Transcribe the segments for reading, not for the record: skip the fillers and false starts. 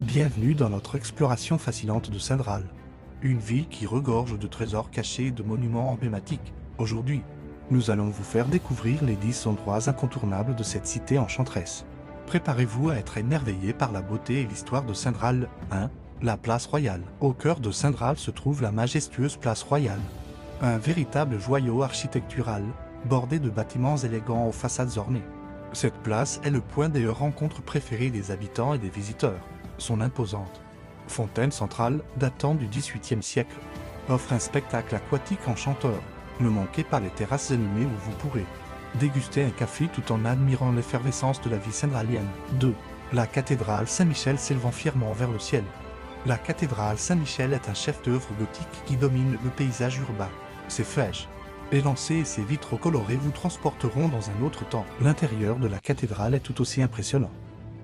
Bienvenue dans notre exploration fascinante de Saint-Graal, une ville qui regorge de trésors cachés et de monuments emblématiques. Aujourd'hui, nous allons vous faire découvrir les 10 endroits incontournables de cette cité enchanteresse. Préparez-vous à être émerveillé par la beauté et l'histoire de Saint-Graal. 1. La place royale. Au cœur de Saint-Graal se trouve la majestueuse place royale. Un véritable joyau architectural, bordé de bâtiments élégants aux façades ornées. Cette place est le point de rencontre préféré des habitants et des visiteurs. Son imposante fontaine centrale, datant du XVIIIe siècle, offre un spectacle aquatique enchanteur. Ne manquez pas les terrasses animées où vous pourrez déguster un café tout en admirant l'effervescence de la vie saint-gralienne. 2. La cathédrale Saint-Michel s'élevant fièrement vers le ciel. La cathédrale Saint-Michel est un chef-d'œuvre gothique qui domine le paysage urbain. Ses flèches élancées et ses vitraux colorés vous transporteront dans un autre temps. L'intérieur de la cathédrale est tout aussi impressionnant,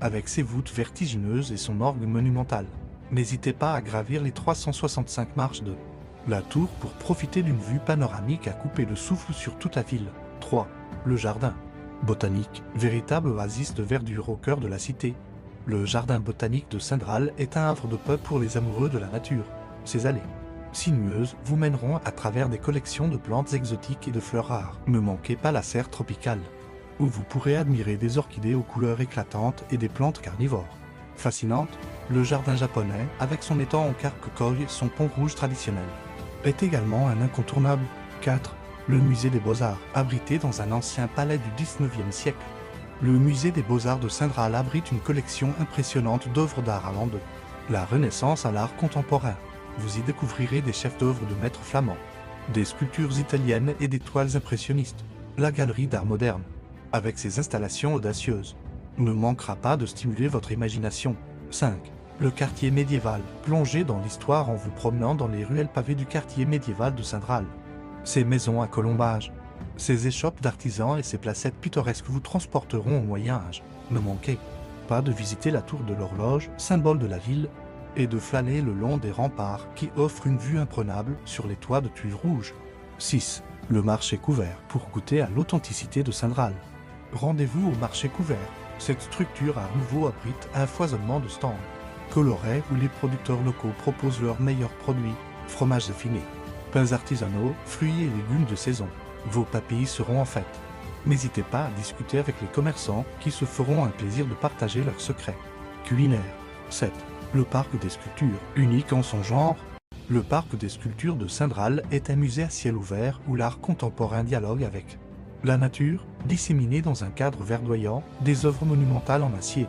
avec ses voûtes vertigineuses et son orgue monumental. N'hésitez pas à gravir les 365 marches de la tour pour profiter d'une vue panoramique à couper le souffle sur toute la ville. 3. Le jardin botanique, véritable oasis de verdure au cœur de la cité. Le jardin botanique de Saint-Graal est un havre de paix pour les amoureux de la nature. Ses allées sinueuses vous mèneront à travers des collections de plantes exotiques et de fleurs rares. Ne manquez pas la serre tropicale, où vous pourrez admirer des orchidées aux couleurs éclatantes et des plantes carnivores fascinantes. Le jardin japonais, avec son étang en carque-koi et son pont rouge traditionnel, est également un incontournable. 4. Le musée des Beaux-Arts, abrité dans un ancien palais du XIXe siècle. Le musée des Beaux-Arts de Saint-Graal abrite une collection impressionnante d'œuvres d'art allant de la Renaissance à l'art contemporain. Vous y découvrirez des chefs-d'œuvre de maîtres flamands, des sculptures italiennes et des toiles impressionnistes. La galerie d'art moderne, avec ses installations audacieuses, ne manquera pas de stimuler votre imagination. 5. Le quartier médiéval, plongez dans l'histoire en vous promenant dans les ruelles pavées du quartier médiéval de Saint-Graal. Ses maisons à colombages, ses échoppes d'artisans et ses placettes pittoresques vous transporteront au Moyen-Âge. Ne manquez pas de visiter la tour de l'horloge, symbole de la ville, et de flâner le long des remparts qui offrent une vue imprenable sur les toits de tuiles rouges. 6. Le marché couvert, pour goûter à l'authenticité de Saint-Graal. Rendez-vous au marché couvert. Cette structure à nouveau abrite un foisonnement de stands colorés où les producteurs locaux proposent leurs meilleurs produits, fromages affinés, pains artisanaux, fruits et légumes de saison. Vos papilles seront en fête. N'hésitez pas à discuter avec les commerçants qui se feront un plaisir de partager leurs secrets culinaires. 7. Le parc des sculptures, unique en son genre. Le parc des sculptures de Saint-Graal est un musée à ciel ouvert où l'art contemporain dialogue avec la nature, disséminée dans un cadre verdoyant. Des œuvres monumentales en acier,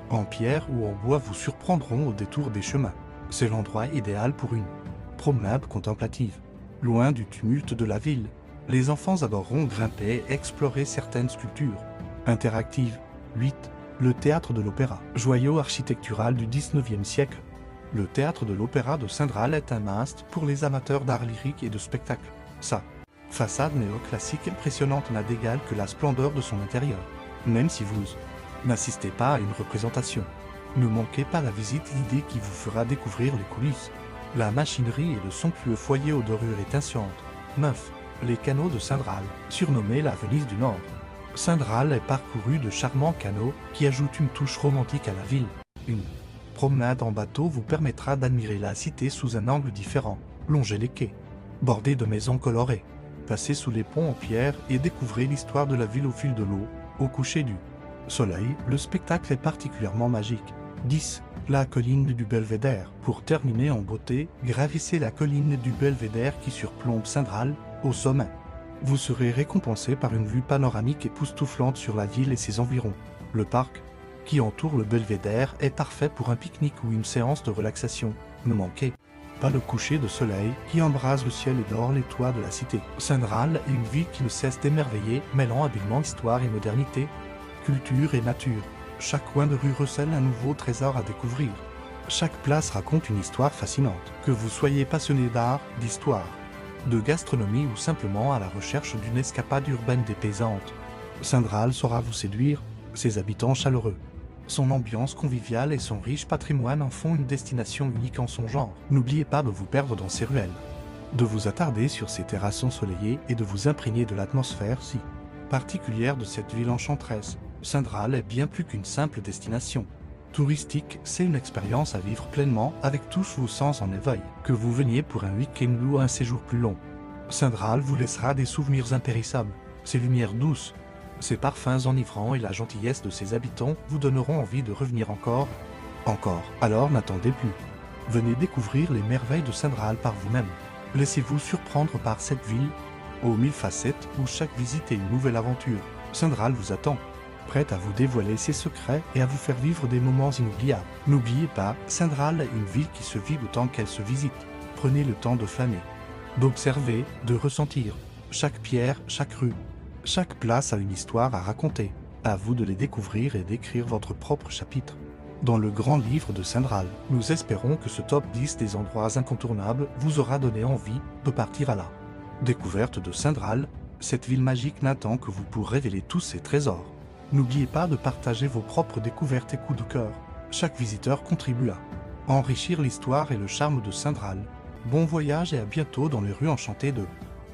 en pierre ou en bois vous surprendront au détour des chemins. C'est l'endroit idéal pour une promenade contemplative. Loin du tumulte de la ville, les enfants adoreront grimper et explorer certaines sculptures interactives. 8. Le théâtre de l'opéra, joyau architectural du XIXe siècle. Le théâtre de l'opéra de Saint-Graal est un must pour les amateurs d'art lyrique et de spectacle. Sa façade néoclassique impressionnante n'a d'égal que la splendeur de son intérieur. Même si vous n'assistez pas à une représentation, ne manquez pas la visite guidée qui vous fera découvrir les coulisses, la machinerie et le somptueux foyer aux dorures étincelantes. 9. Les canaux de Saint-Graal, surnommés la Venise du Nord. Saint-Graal est parcouru de charmants canaux qui ajoutent une touche romantique à la ville. Une promenade en bateau vous permettra d'admirer la cité sous un angle différent. Longez les quais, bordés de maisons colorées. Passez sous les ponts en pierre et découvrez l'histoire de la ville au fil de l'eau. Au coucher du soleil, le spectacle est particulièrement magique. 10. La colline du Belvédère. Pour terminer en beauté, gravissez la colline du Belvédère qui surplombe Saint-Graal. Au sommet, vous serez récompensé par une vue panoramique époustouflante sur la ville et ses environs. Le parc qui entoure le Belvédère est parfait pour un pique-nique ou une séance de relaxation. Ne manquez pas le coucher de soleil qui embrase le ciel et dore les toits de la cité. Saint-Graal est une ville qui ne cesse d'émerveiller, mêlant habilement histoire et modernité, culture et nature. Chaque coin de rue recèle un nouveau trésor à découvrir. Chaque place raconte une histoire fascinante. Que vous soyez passionné d'art, d'histoire, de gastronomie ou simplement à la recherche d'une escapade urbaine dépaysante, Saint-Graal saura vous séduire. Ses habitants chaleureux, son ambiance conviviale et son riche patrimoine en font une destination unique en son genre. N'oubliez pas de vous perdre dans ses ruelles, de vous attarder sur ses terrasses ensoleillées et de vous imprégner de l'atmosphère si particulière de cette ville enchanteresse. Saint-Graal est bien plus qu'une simple destination. Touristique, c'est une expérience à vivre pleinement avec tous vos sens en éveil, que vous veniez pour un week-end ou un séjour plus long. Saint-Graal vous laissera des souvenirs impérissables. Ses lumières douces, ses parfums enivrants et la gentillesse de ses habitants vous donneront envie de revenir encore. Alors n'attendez plus. Venez découvrir les merveilles de Saint-Graal par vous-même. Laissez-vous surprendre par cette ville, aux 1000 facettes où chaque visite est une nouvelle aventure. Saint-Graal vous attend, prête à vous dévoiler ses secrets et à vous faire vivre des moments inoubliables. N'oubliez pas, Saint-Graal est une ville qui se vit autant qu'elle se visite. Prenez le temps de flâner, d'observer, de ressentir. Chaque pierre, chaque rue, chaque place a une histoire à raconter. À vous de les découvrir et d'écrire votre propre chapitre. Dans le grand livre de Saint-Graal, nous espérons que ce top 10 des endroits incontournables vous aura donné envie de partir à la découverte de Saint-Graal. Cette ville magique n'attend que vous pour révéler tous ses trésors. N'oubliez pas de partager vos propres découvertes et coups de cœur. Chaque visiteur contribue à enrichir l'histoire et le charme de Saint-Graal. Bon voyage et à bientôt dans les rues enchantées de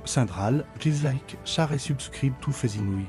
Saint-Graal. Please like, share et subscribe to Faisinouille.